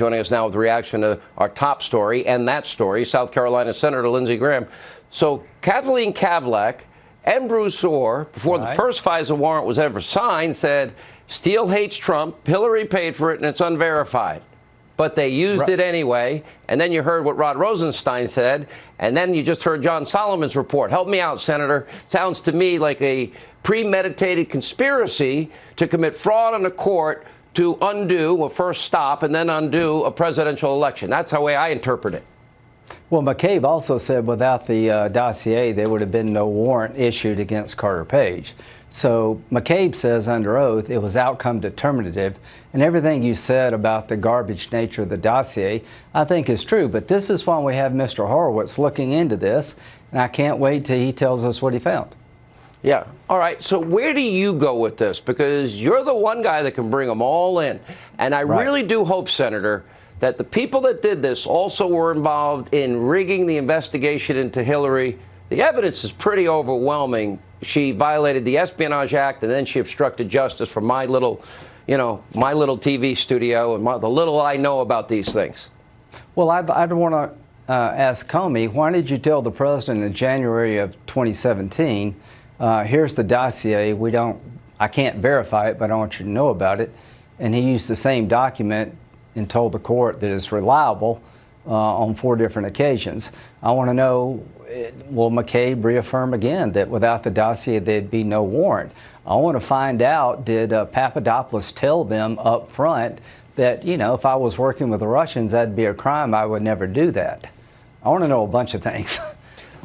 Joining us now with a reaction to our top story and that story, South Carolina Senator Lindsey Graham. So Kathleen Kavlak and Bruce Orr, before the first FISA warrant was ever signed, said Steele hates Trump, Hillary paid for it, and it's unverified. But they used it anyway. And then you heard what Rod Rosenstein said. And then you just heard John Solomon's report. Help me out, Senator. Sounds to me like a premeditated conspiracy to commit fraud on the court to undo a first stop and then undo a presidential election. That's the way I interpret it. Well, McCabe also said without the dossier, there would have been no warrant issued against Carter Page. So McCabe says under oath it was outcome determinative, and everything you said about the garbage nature of the dossier I think is true. But this is why we have Mr. Horowitz looking into this, and I can't wait till he tells us what he found. Yeah. All right. So where do you go with this? Because you're the one guy that can bring them all in. And I really do hope, Senator, that the people that did this also were involved in rigging the investigation into Hillary. The evidence is pretty overwhelming. She violated the Espionage Act, and then she obstructed justice from my little, my little TV studio and the little I know about these things. Well, I'd want to ask Comey, why did you tell the president in January of 2017, here's the dossier, I can't verify it, but I want you to know about it. And he used the same document and told the court that it's reliable on 4 different occasions. I want to know, will McCabe reaffirm again that without the dossier there'd be no warrant? I want to find out, did Papadopoulos tell them up front that, if I was working with the Russians, that'd be a crime, I would never do that? I want to know a bunch of things.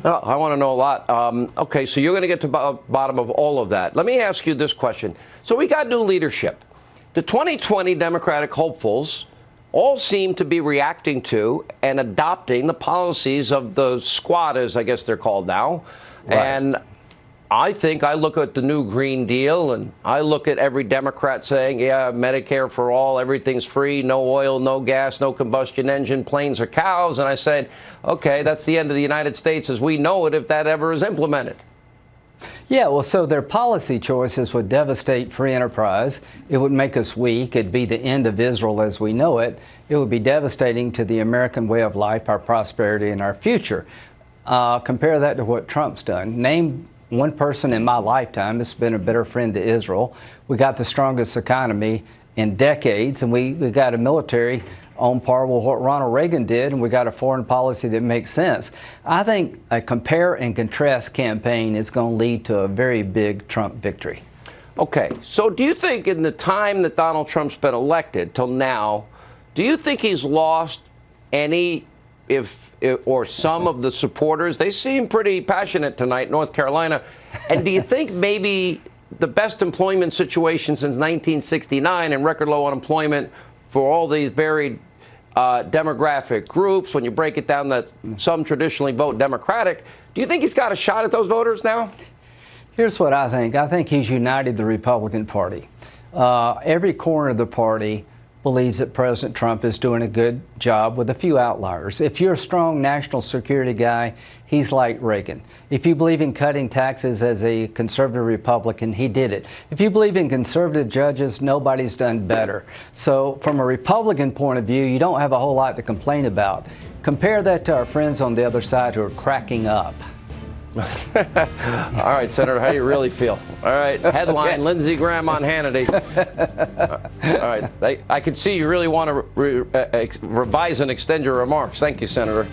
Well, I want to know a lot. Okay, so you're going to get to the bottom of all of that. Let me ask you this question. So we got new leadership. The 2020 Democratic hopefuls all seem to be reacting to and adopting the policies of the squatters, I guess they're called now. Right. And I think I look at the new Green Deal and I look at every Democrat saying, yeah, Medicare for all, everything's free, no oil, no gas, no combustion engine, planes or cows. And I said, okay, that's the end of the United States as we know it if that ever is implemented. Yeah, well, so their policy choices would devastate free enterprise. It would make us weak. It'd be the end of Israel as we know it. It would be devastating to the American way of life, our prosperity, and our future. Compare that to what Trump's done. Name one person in my lifetime that's been a better friend to Israel. We got the strongest economy in decades, and we got a military on par with what Ronald Reagan did, and we got a foreign policy that makes sense. I think a compare and contrast campaign is going to lead to a very big Trump victory. Okay, so do you think in the time that Donald Trump's been elected till now, do you think he's lost any or some of the supporters? They seem pretty passionate tonight, North Carolina. And do you think maybe the best employment situation since 1969 and record low unemployment for all these varied demographic groups, when you break it down that some traditionally vote Democratic, do you think he's got a shot at those voters now? Here's what I think. I think he's united the Republican Party. Every corner of the party believes that President Trump is doing a good job with a few outliers. If you're a strong national security guy, he's like Reagan. If you believe in cutting taxes as a conservative Republican, he did it. If you believe in conservative judges, nobody's done better. So from a Republican point of view, you don't have a whole lot to complain about. Compare that to our friends on the other side who are cracking up. All right, Senator, how do you really feel? All right, headline, okay. Lindsey Graham on Hannity. All right, I can see you really want to revise and extend your remarks. Thank you, Senator.